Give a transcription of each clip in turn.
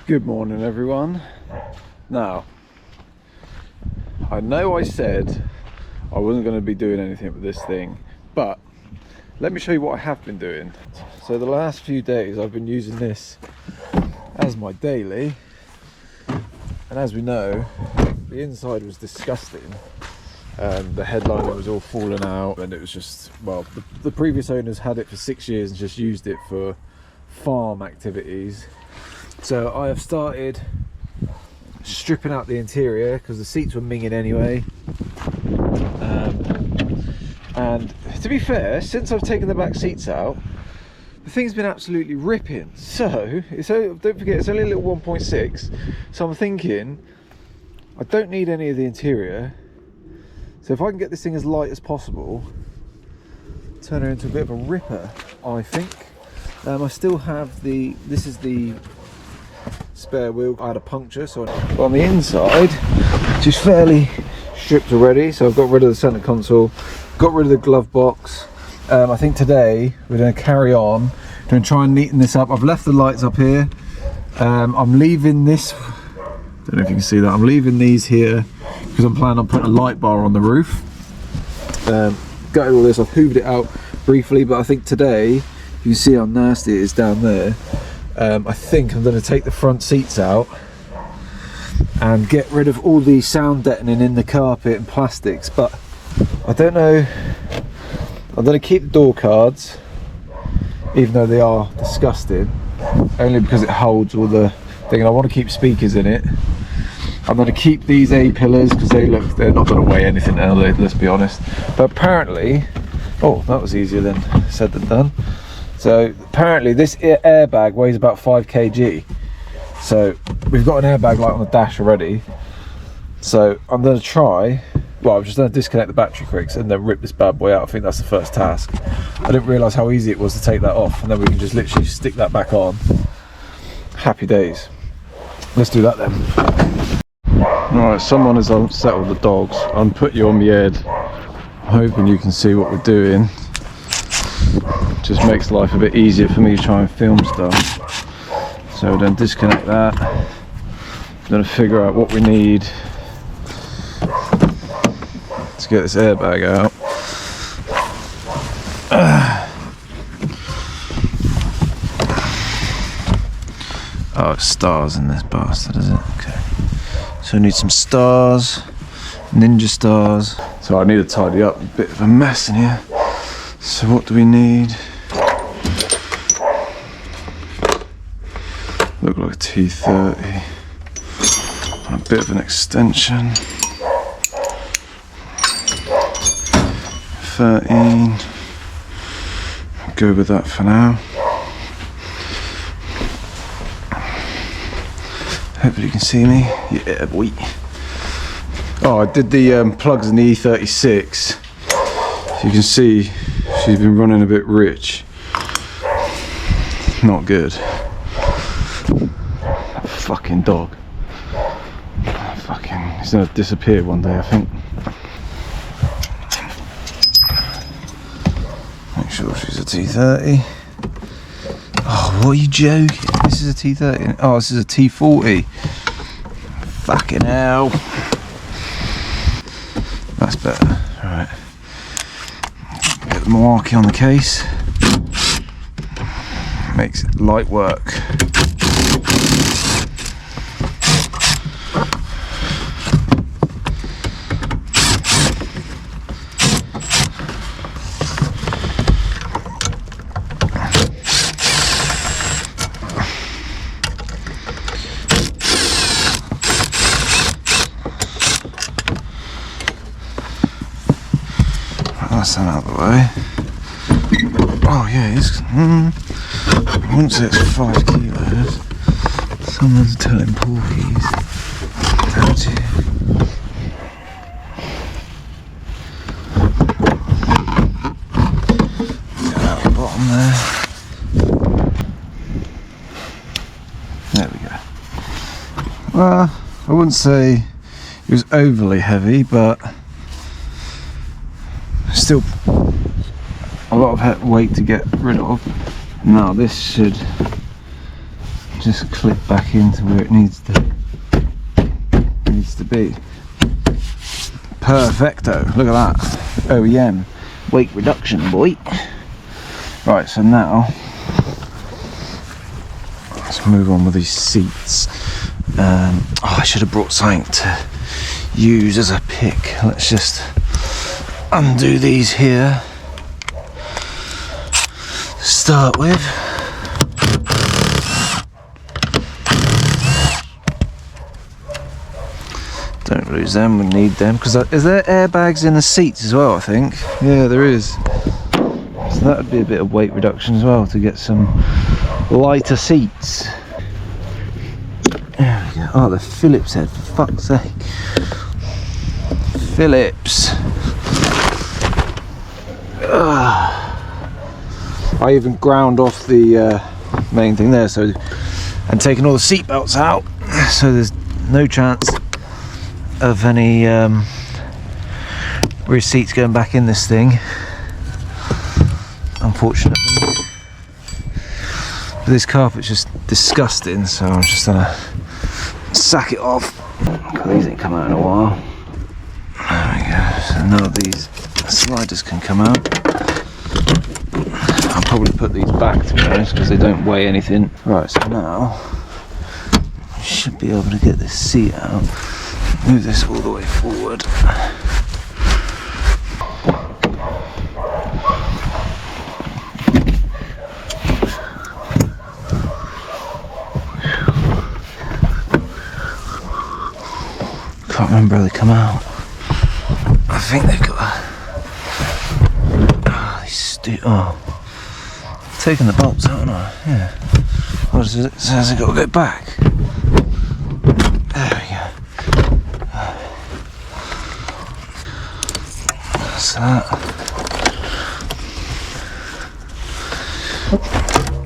Good morning, everyone. Now, I know I said I wasn't going to be doing anything with this thing, but let me show you what I have been doing. So the last few days I've been using this as my daily, and as we know, the inside was disgusting. The headliner was all falling out, and it was just, well, the previous owners had it for 6 years and just used it for farm activities. So I have started stripping out the interior because the seats were minging anyway. And to be fair, since I've taken the back seats out, the thing's been absolutely ripping. So don't forget, it's only a little 1.6. So I'm thinking I don't need any of the interior. So if I can get this thing as light as possible, turn her into a bit of a ripper, I think. I still have this is the spare wheel. I had a puncture, so on the inside, which is fairly stripped already. So I've got rid of the center console, got rid of the glove box. I think today we're going to carry on, going to try and neaten this up. I've left the lights up here. I'm leaving this, don't know if you can see that, I'm leaving these here because I'm planning on putting a light bar on the roof. Gutted all this, I've hooved it out briefly, but I think today, you can see how nasty it is down there. I think I'm going to take the front seats out and get rid of all the sound deadening in the carpet and plastics, but I don't know. I'm going to keep the door cards, even though they are disgusting, only because it holds all the thing, and I want to keep speakers in it. I'm going to keep these A-pillars because they're not going to weigh anything now, let's be honest. But apparently, oh, that was easier than said than done. So apparently this airbag weighs about 5 kg. So we've got an airbag light on the dash already. So I'm going to try, well, I'm just going to disconnect the battery cricks and then rip this bad boy out. I think that's the first task. I didn't realise how easy it was to take that off, and then we can just literally stick that back on. Happy days. Let's do that then. Alright, someone has unsettled the dogs. I'm putting you on the head. I'm hoping you can see what we're doing. Just makes life a bit easier for me to try and film stuff. So then disconnect that. I'm going to figure out what we need to get this airbag out. Oh, it's stars in this bastard, is it? Okay. So I need some stars, ninja stars. So I need to tidy up, a bit of a mess in here. So what do we need? Look like a T30. A bit of an extension. 13. Go with that for now. Hopefully you can see me. Yeah, boy. Oh, I did the plugs in the E36. If you can see, she's been running a bit rich. Not good. That fucking dog. Fucking, he's gonna disappear one day, I think. Make sure she's a T30. Oh, what are you joking? This is a T30. Oh, this is a T40. Fucking hell. That's better. Right. Get the Milwaukee on the case. Makes it light work. That's that out of the way. Oh yeah, it's, I wouldn't say it's 5 kilos. Someone's telling porkies how to. Get out the bottom there. There we go. Well, I wouldn't say it was overly heavy, but still a lot of weight to get rid of. Now this should just clip back into where it needs to be. Perfecto, look at that. OEM weight reduction, boy. Right, so now let's move on with these seats. Oh, I should have brought something to use as a pick. Let's just undo these here to start with. Don't lose them, we need them, because is there airbags in the seats as well, I think? Yeah, there is. So that would be a bit of weight reduction as well, to get some lighter seats. There we go. Oh, the Phillips head, for fuck's sake. Phillips. I even ground off the main thing there, so, and taken all the seat belts out, so there's no chance of any rear seats going back in this thing, unfortunately. But this carpet's just disgusting, so I'm just gonna sack it off. These ain't come out in a while. There we go. So none of these sliders can come out. I'll probably put these back, to be honest, because they don't weigh anything. Right, so now I should be able to get this seat out. Move this all the way forward. Can't remember how they come out. I think they've got I've taken the bolts out, haven't I? Yeah. What is it? It says I've got to go back. There we go. That's that.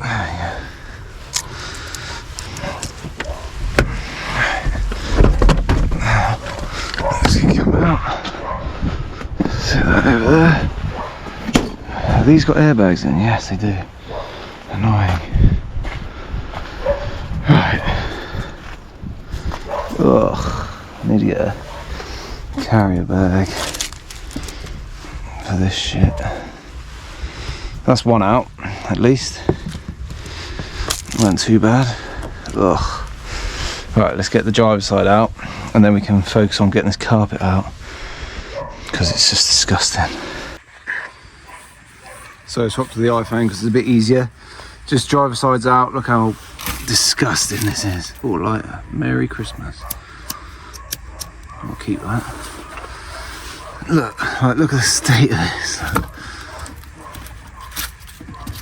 There we go. Let's come out. Set that over there. Have these got airbags in? Yes, they do. Annoying. Right. Ugh. I need to get a carrier bag for this shit. That's one out, at least. Wasn't too bad. Ugh. Right, let's get the driver's side out, and then we can focus on getting this carpet out, because it's just disgusting. So swap to the iPhone because it's a bit easier. Just driver sides out. Look how disgusting this is. Oh, lighter. Merry Christmas. I'll keep that. Look, right, look at the state of this.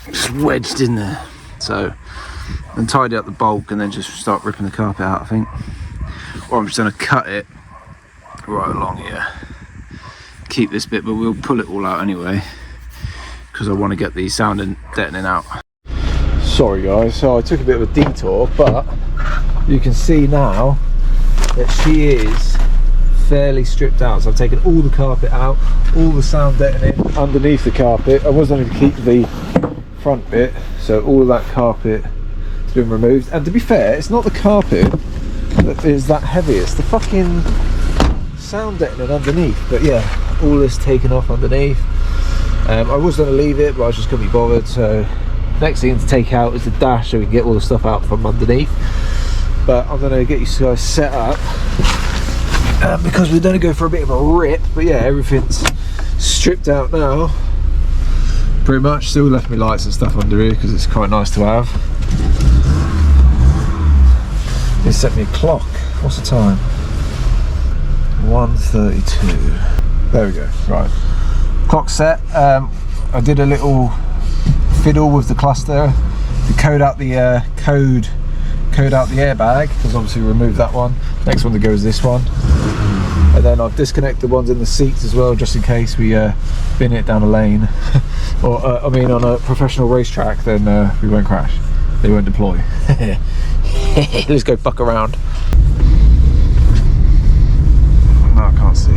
Just wedged in there. So, and tidy up the bulk and then just start ripping the carpet out, I think. Or I'm just going to cut it right along here. Keep this bit, but we'll pull it all out anyway, because I want to get the sound and deadening out. Sorry guys, so I took a bit of a detour, but you can see now that she is fairly stripped out. So I've taken all the carpet out, all the sound deadening underneath the carpet. I was only to keep the front bit, so all of that carpet has been removed. And to be fair, it's not the carpet that is that heavy, it's the fucking sound deadening underneath. But yeah, all this taken off underneath. I was going to leave it, but I just couldn't be bothered, so next thing to take out is the dash so we can get all the stuff out from underneath. But I'm going to get you guys set up because we're going to go for a bit of a rip. But yeah, everything's stripped out now pretty much. Still left me lights and stuff under here because it's quite nice to have. They set me a clock. What's the time? 1:32. There we go. Right, clock set. I did a little fiddle with the cluster to code out the airbag, because obviously we removed that one. Next one to go is this one, and then I've disconnected the ones in the seats as well, just in case we bin it down a lane or I mean on a professional racetrack, then we won't crash, they won't deploy. Let's go fuck around. No, I can't see.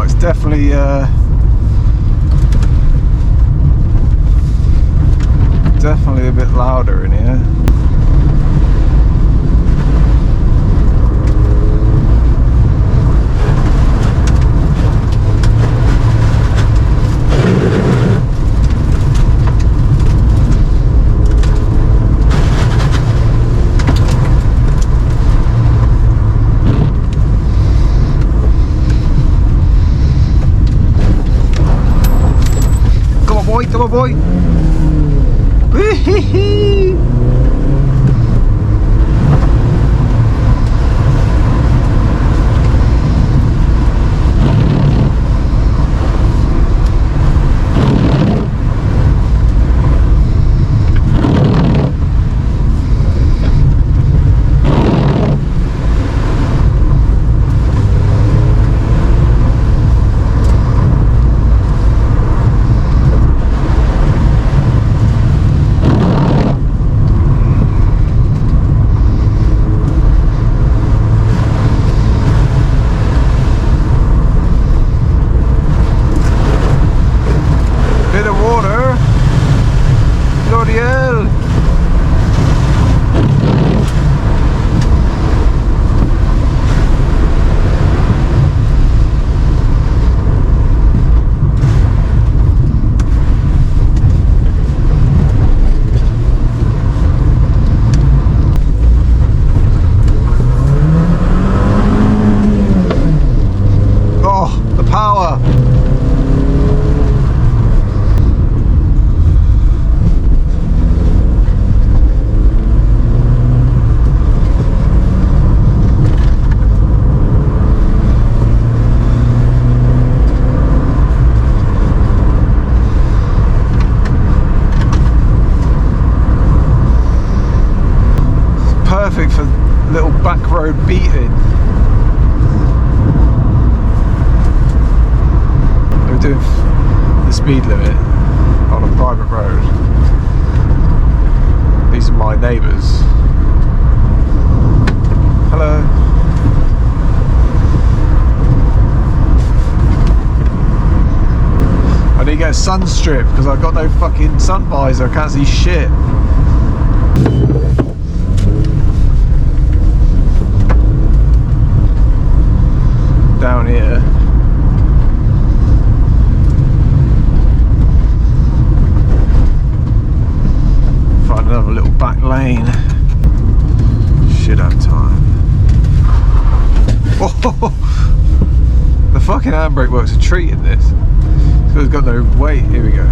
it's definitely definitely a bit louder in here. Come on, boy. Wee-hee-hee. Perfect for little back road beating. We're doing the speed limit on a private road. These are my neighbours. Hello. I need to get a sun strip because I've got no fucking sun visor. I can't see shit. Down here. Find another little back lane. Should have time. Oh, the fucking handbrake works a treat in this. So it's got no weight. Here we go.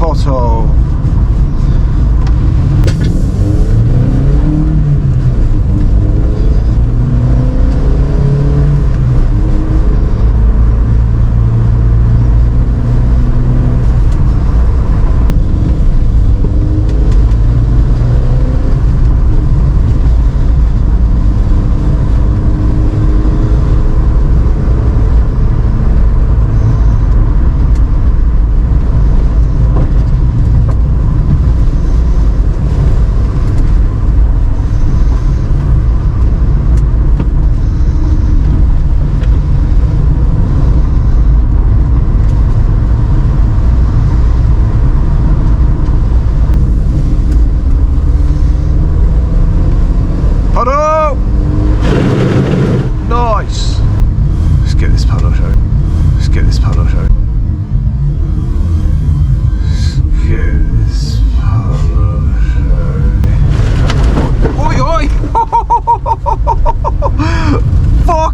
Pothole.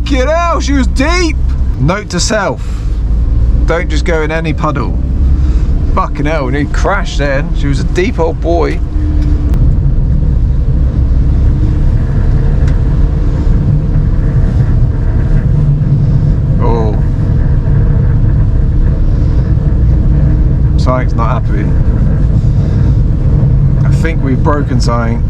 Fucking hell, she was deep. Note to self, don't just go in any puddle. Fucking hell, we crashed then. She was a deep old boy. Oh. Something's not happy. I think we've broken something.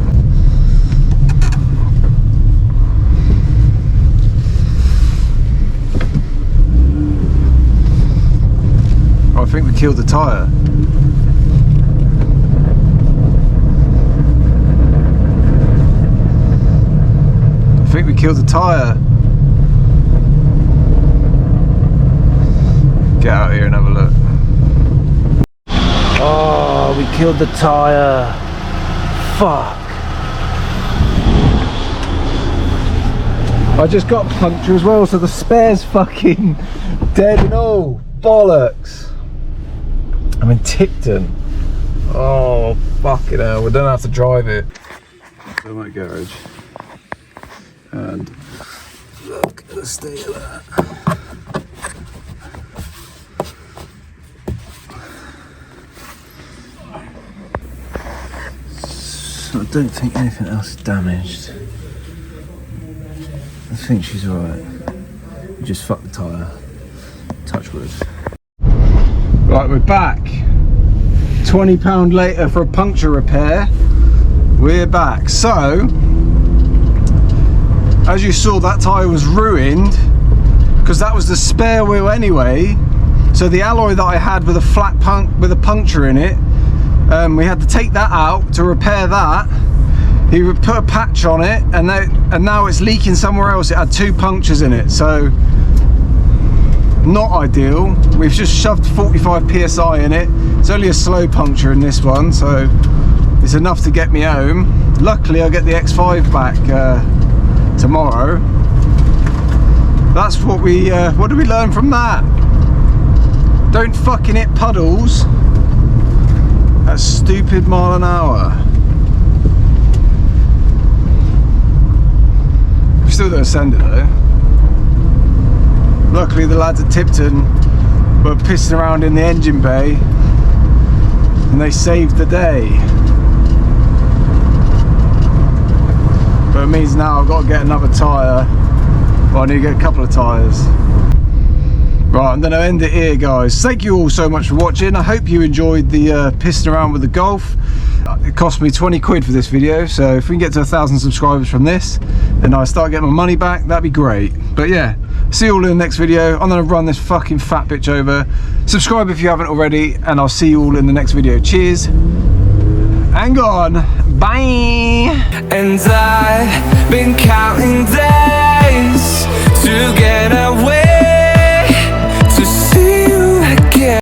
I think we killed the tyre. I think we killed the tyre. Get out here and have a look. Oh, we killed the tyre. Fuck. I just got a puncture as well, so the spare's fucking dead and all. Bollocks. I'm in Tipton. Oh, fucking hell. We don't have to drive it. So my garage. And look at the state of that. So I don't think anything else is damaged. I think she's alright. We just fucked the tyre. Touch wood. Right, we're back. £20 later for a puncture repair. We're back. So, as you saw, that tyre was ruined because that was the spare wheel anyway. So the alloy that I had with a puncture in it, we had to take that out to repair that. He would put a patch on it, and now it's leaking somewhere else. It had 2 punctures in it, so not ideal. We've just shoved 45 psi in it. It's only a slow puncture in this one, so it's enough to get me home. Luckily I get the X5 back tomorrow. That's what we what do we learn from that? Don't fucking hit puddles at stupid mile an hour. We're still gonna send it though. Luckily the lads at Tipton were pissing around in the engine bay and they saved the day. But it means now I've got to get another tyre. Well, I need to get a couple of tyres. Right, I'm going to end it here, guys. Thank you all so much for watching. I hope you enjoyed the pissing around with the Golf. It cost me 20 quid for this video, so if we can get to 1,000 subscribers from this and I start getting my money back, that'd be great. But yeah, see you all in the next video. I'm going to run this fucking fat bitch over. Subscribe if you haven't already, and I'll see you all in the next video. Cheers and gone. Bye. And I've been counting down